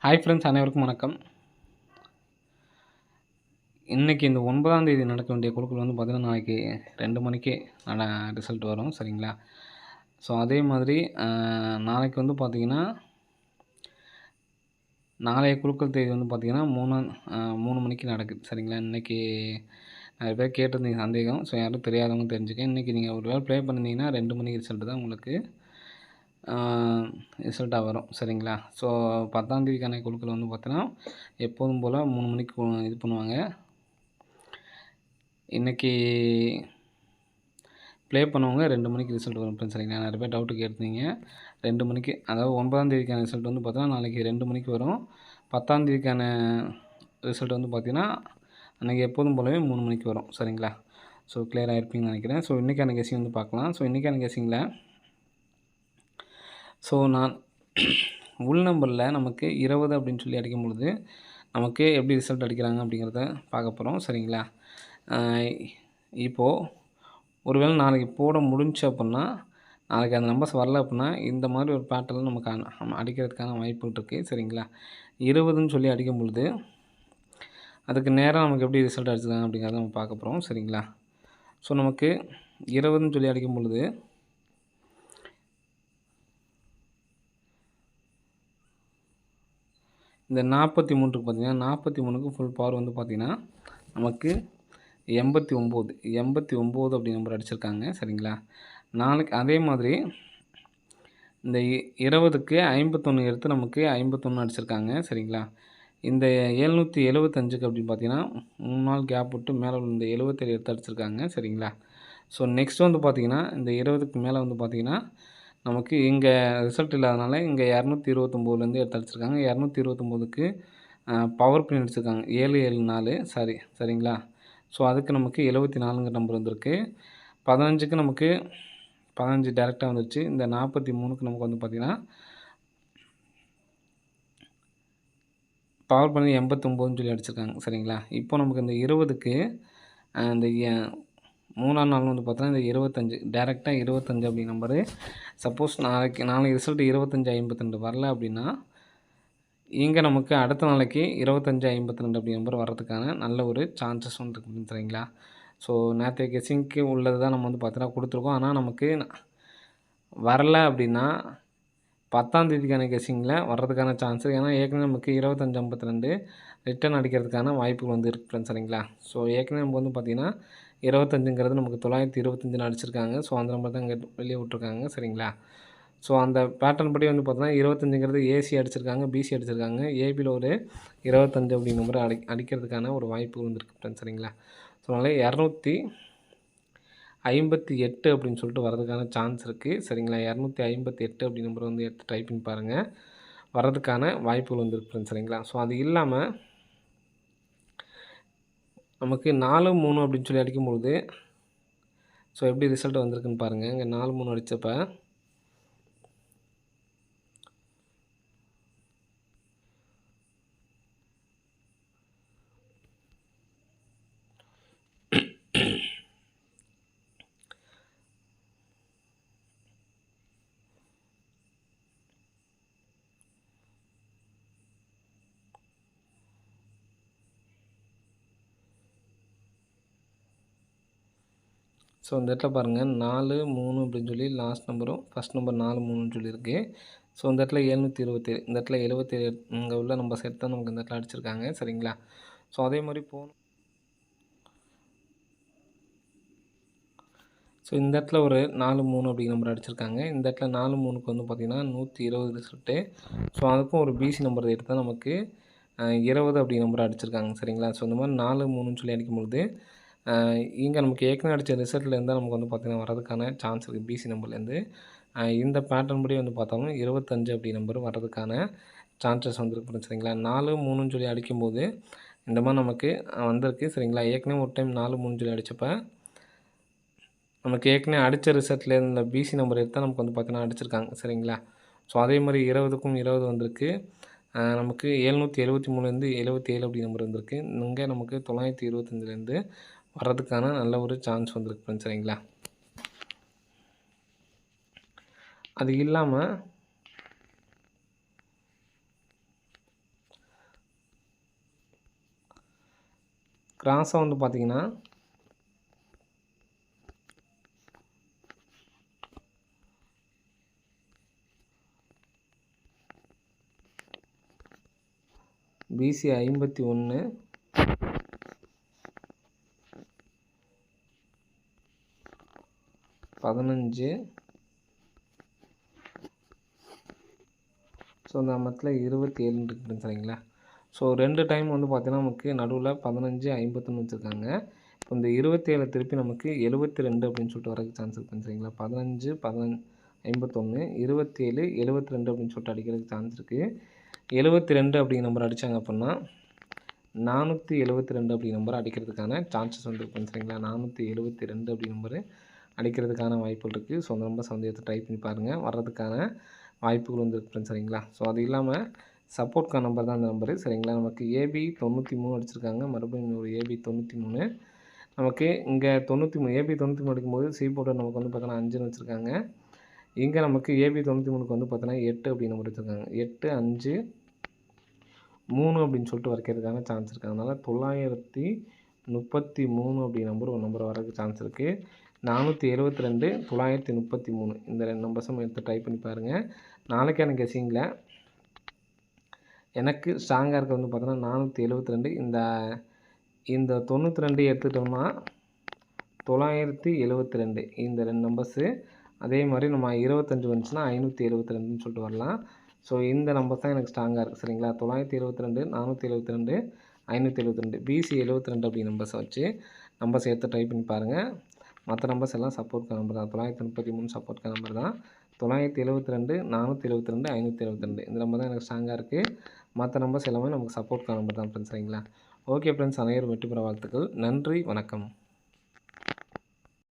Hi friends, அனைவருக்கும் வணக்கம். இன்றைக்கி இந்த 9ஆம் தேதி நடக்க வேண்டிய குழுக்கள் வந்து பார்த்திங்கன்னா, நாளைக்கு 2 மணிக்கு ரிசல்ட் வரும். சரிங்களா? ஸோ அதே மாதிரி நாளைக்கு வந்து பார்த்திங்கன்னா, நாளைய குழுக்கள் தேதி வந்து பார்த்திங்கன்னா 3 மணிக்கு நடக்குது. சரிங்களா? இன்றைக்கி நிறைய பேர் கேட்டிருந்தீங்க சந்தேகம். ஸோ யாரும் தெரியாதவங்க தெரிஞ்சுக்க. இன்றைக்கி நீங்கள் ஒரு வேளை ப்ளே பண்ணியிருந்தீங்கன்னா 2 மணிக்கு ரிசல்ட்டு தான் உங்களுக்கு ரிசல்ட்டாக வரும். சரிங்களா? ஸோ 10ஆம் தேதிக்கான குழுக்கள் வந்து பார்த்தீங்கன்னா, எப்போதும் போல் 3 மணிக்கு இது பண்ணுவாங்க. இன்றைக்கி ப்ளே பண்ணவங்க 2 மணிக்கு ரிசல்ட் வரும் ஃப்ரெண்ட்ஸ். சரிங்களா? நிறைய பேர் டவுட்டு கேட்டிருந்தீங்க. 2 மணிக்கு, அதாவது 9ஆம் தேதிக்கான ரிசல்ட் வந்து பார்த்தீங்கன்னா நாளைக்கு 2 மணிக்கு வரும். 10ஆம் தேதிக்கான ரிசல்ட் வந்து பார்த்தீங்கன்னா அன்றைக்கி எப்போதும் போலவே 3 மணிக்கு வரும். சரிங்களா? ஸோ கிளியராக இருப்பீங்கன்னு நினைக்கிறேன். ஸோ இன்றைக்கான கெஸ்ஸிங் வந்து பார்க்கலாம். ஸோ இன்றைக்கான கெஸ்ஸிங்கில் நான் உள் நம்பரில் நமக்கு 20 அப்படின்னு சொல்லி அடிக்கும் பொழுது நமக்கு எப்படி ரிசல்ட் அடிக்கிறாங்க அப்படிங்கிறத பார்க்க போகிறோம். சரிங்களா? இப்போது ஒருவேளை நாளைக்கு போட முடிஞ்சுச்சு அப்புடின்னா, நாளைக்கு அந்த நம்பர்ஸ் வரல அப்புடின்னா, இந்த மாதிரி ஒரு பேட்டர்னில் நமக்கு அடிக்கிறதுக்கான வாய்ப்புகள் இருக்குது. சரிங்களா? 20ன்னு சொல்லி அடிக்கும் பொழுது அதுக்கு நேராக நமக்கு எப்படி ரிசல்ட் அடிச்சிருக்காங்க அப்படிங்கிறத நம்ம பார்க்க போகிறோம். சரிங்களா? ஸோ நமக்கு 20ன்னு சொல்லி அடிக்கும் பொழுது இந்த 43க்கு பார்த்தீங்கன்னா 43க்கு ஃபுல் பவர் வந்து பார்த்திங்கன்னா நமக்கு 89 அப்படி நம்பர் அடிச்சிருக்காங்க. சரிங்களா? நாளைக்கு அதே மாதிரி இந்த 20க்கு 51 எடுத்து நமக்கு 51 அடிச்சிருக்காங்க. சரிங்களா? இந்த 775க்கு அப்படின்னு பார்த்தீங்கன்னா 3 நாள் கேப் விட்டு மேலே இந்த 77 எடுத்து அடிச்சிருக்காங்க. சரிங்களா? ஸோ நெக்ஸ்ட் வந்து பார்த்திங்கன்னா இந்த 20க்கு மேலே வந்து பார்த்திங்கன்னா நமக்கு இங்கே ரிசல்ட் இல்லாதனால இங்கே 229லேருந்து எடுத்து அடிச்சிருக்காங்க. 229க்கு பவர் பின் அடிச்சிருக்காங்க. 774 சரிங்களா? ஸோ அதுக்கு நமக்கு 74ங்கிற நம்பர் வந்திருக்கு. 15க்கு நமக்கு 15 டேரெக்டாக வந்துருச்சு. இந்த 43க்கு நமக்கு வந்து பார்த்திங்கன்னா பவர் பண்ணி 89ன்னு சொல்லி அடிச்சிருக்காங்க. சரிங்களா? இப்போ நமக்கு இந்த 20க்கு இந்த 3ஆம் நாள் வந்து பார்த்தோன்னா இந்த 25 டேரெக்டாக 25 அப்படி நம்பரு சப்போஸ் நாளைக்கு ரிசல்ட் 2552 வரல அப்படின்னா இங்கே நமக்கு அடுத்த நாளைக்கு 2552 அப்படி நம்பர் வர்றதுக்கான நல்ல ஒரு சான்சஸ் வந்து இருக்குது. சரிங்களா? ஸோ நேற்றைய கெஸ்ஸிங்க்கு உள்ளது தான் நம்ம வந்து பார்த்தீங்கன்னா கொடுத்துருக்கோம். ஆனால் நமக்கு வரல அப்படின்னா 10ஆம் தேதிக்கான கெஸ்ஸிங்கில் வர்றதுக்கான சான்ஸ், ஏன்னா ஏற்கனவே நமக்கு 2552 ரிட்டர்ன் அடிக்கிறதுக்கான வாய்ப்புகள் வந்து இருக்குது ஃப்ரெண்ட்ஸ். சரிங்களா? ஸோ ஏற்கனவே நம்ம வந்து பார்த்திங்கன்னா 25ங்கிறது நமக்கு 925 அடிச்சிருக்காங்க. ஸோ அந்த நம்பர் தான் இங்கே வெளியே விட்ருக்காங்க. சரிங்களா? ஸோ அந்த பேட்டர்ன் படி வந்து பார்த்தோன்னா 25ங்கிறது ஏசி அடிச்சிருக்காங்க, பிசி அடிச்சிருக்காங்க. ஏபியில் ஒரு 25 அப்படி நம்பர் அடிக்கிறதுக்கான ஒரு வாய்ப்பு வந்துருக்கு ஃப்ரெண்ட்ஸ். சரிங்களா? ஸோ அதனால் 258 அப்படின்னு சொல்லிட்டு வரதுக்கான சான்ஸ் இருக்குது. சரிங்களா? 258 அப்படி நம்பர் வந்து எடுத்து ட்ரை பண்ணி பாருங்கள். வர்றதுக்கான வாய்ப்புகள் வந்துருக்கு ஃப்ரெண்ட்ஸ். சரிங்களா? ஸோ அது இல்லாமல் நமக்கு 4-3 அப்படின்னு சொல்லி அடிக்கும்பொழுது ஸோ எப்படி ரிசல்ட் வந்திருக்குன்னு பாருங்கள். இங்கே 4-3 அடித்தப்ப ஸோ இந்த இடத்துல பாருங்கள் 4-3 அப்படின்னு சொல்லி லாஸ்ட் நம்பரும் ஃபஸ்ட் நம்பர் 4-3ன்னு சொல்லியிருக்கு. ஸோ இந்த இடத்துல 727, இந்த இடத்துல 77 இங்கே உள்ள நம்ம செட் தான் நமக்கு இந்த இடத்துல அடிச்சிருக்காங்க. சரிங்களா? ஸோ அதே மாதிரி ஸோ இந்த இடத்துல ஒரு 4-3 அப்படிங்கிற நம்பர் அடிச்சிருக்காங்க. இந்த இடத்துல 4-3க்கு வந்து பார்த்திங்கன்னா 120 ரிசல்ட்டு. ஸோ அதுக்கும் ஒரு பிசி நம்பர் எடுத்தால் நமக்கு 20 அப்படி நம்பர் அடிச்சிருக்காங்க. சரிங்களா? ஸோ இந்த மாதிரி 4-3ன்னு சொல்லி அடிக்கும்பொழுது இங்கே நமக்கு ஏற்கனவே அடித்த ரிசல்ட்லேருந்து நமக்கு வந்து பார்த்திங்கன்னா வரதுக்கான சான்ஸ் இருக்குது. பிசி நம்பர்லேருந்து இந்த பேட்டர்ன் படி வந்து பார்த்தாலும் 25 அப்படி நம்பர் வர்றதுக்கான சான்சஸ் வந்துருக்கு. சரிங்களா? 4-3ன்னு சொல்லி அடிக்கும்போது இந்த மாதிரி நமக்கு வந்திருக்கு. சரிங்களா? ஏற்கனவே ஒரு டைம் 4-3ன்னு சொல்லி அடித்தப்போ நமக்கு ஏற்கனவே அடித்த ரிசல்ட்லேருந்து இந்த பிசி நம்பர் எடுத்தால் நமக்கு வந்து பார்த்திங்கன்னா அடிச்சிருக்காங்க. சரிங்களா? ஸோ அதே மாதிரி 20க்கும் 20 வந்திருக்கு. நமக்கு 773லேருந்து 77 அப்படி நம்பர் வந்திருக்கு. இங்கே நமக்கு 925லேருந்து வர்றதுக்கான நல்ல ஒரு சான்ஸ் வந்திருக்கு ஃப்ரெண்ட்ஸ். சரிங்களா? அது இல்லாமல் கிராஸாக வந்து பார்த்திங்கன்னா பிசி 51 15 ஸோ அந்த மொத்தத்தில் 27 இருக்குது சரிங்களா. ஸோ 2 டைம் வந்து பார்த்தீங்கன்னா நமக்கு நடுவில் 15 51 வச்சுருக்காங்க. இப்போ இந்த 27 திருப்பி நமக்கு 72 அப்படின்னு சொல்லிட்டு வரதுக்கு சான்ஸ் இருக்குது சரிங்களா. 15 51 27 72 அப்படின்னு சொல்லிட்டு அடிக்கிறதுக்கு சான்ஸ் இருக்குது. 72 அப்படிங்கிற நம்பர் அடித்தாங்க அப்படின்னா 472 அப்படி நம்பர் அடிக்கிறதுக்கான சான்சஸ் வந்து இருக்குது சரிங்களா. 472 அப்படி நம்பரு அடிக்கிறதுக்கான வாய்ப்புகள் இருக்குது. ஸோ அந்த நம்பர்ஸ் வந்து எடுத்து ட்ரை பண்ணி பாருங்கள், வர்றதுக்கான வாய்ப்புகள் வந்து இருக்குது சரிங்களா. ஸோ அது இல்லாமல் சப்போர்ட்கான நம்பர் தான் அந்த நம்பரு சரிங்களா. நமக்கு ஏபி 93 அடிச்சிருக்காங்க, மறுபடியும் ஒரு ஏபி 93. நமக்கு இங்கே 93 ஏபி 93 அடிக்கும்போது சி போர்டு நமக்கு வந்து பார்த்தோன்னா 5ன்னு வச்சுருக்காங்க. இங்கே நமக்கு ஏபி 93க்கு வந்து பார்த்தோன்னா 8 அப்படி நம்பர் வச்சுருக்காங்க. 8 5 3 அப்படின்னு சொல்லிட்டு வரைக்கிறதுக்கான சான்ஸ் இருக்குது. அதனால் 933 அப்படி நம்பர் ஒரு நம்பர் வரதுக்கு சான்ஸ் இருக்குது. 472 933 இந்த 2 நம்பர்ஸும் எடுத்து ட்ரை பண்ணி பாருங்கள். நாளைக்கான கெஸ்ஸிங்கில் எனக்கு ஸ்ட்ராங்காக இருக்க வந்து பார்த்தோன்னா 472 இந்த 92 எடுத்துக்கிட்டோம்னா 972 இந்த 2 நம்பர்ஸு. அதே மாதிரி நம்ம 25 வந்துச்சுன்னா 572ன்னு சொல்லிட்டு வரலாம். ஸோ இந்த நம்பர்ஸ் தான் எனக்கு ஸ்ட்ராங்காக இருக்குது சரிங்களா. 972 472 572 பிசி 72 அப்படி நம்பர்ஸை வச்சு நம்பர்ஸ் எடுத்து ட்ரை பண்ணி பாருங்கள். மற்ற நம்பர்ஸ் எல்லாம் சப்போர்ட்கான நம்பர் தான். 933 சப்போர்ட்கான நம்பர் தான். 972 472 572 இந்த நம்பர் தான் எனக்கு ஸ்ட்ராங்காக இருக்குது. மற்ற நம்பர்ஸ் எல்லாமே நமக்கு சப்போர்ட்கான நம்பர் தான் ஃப்ரெண்ட்ஸ் சரிங்களா. ஓகே ஃப்ரெண்ட்ஸ், அனைவரும் வெற்றி பெற வாழ்த்துக்கள். நன்றி, வணக்கம்.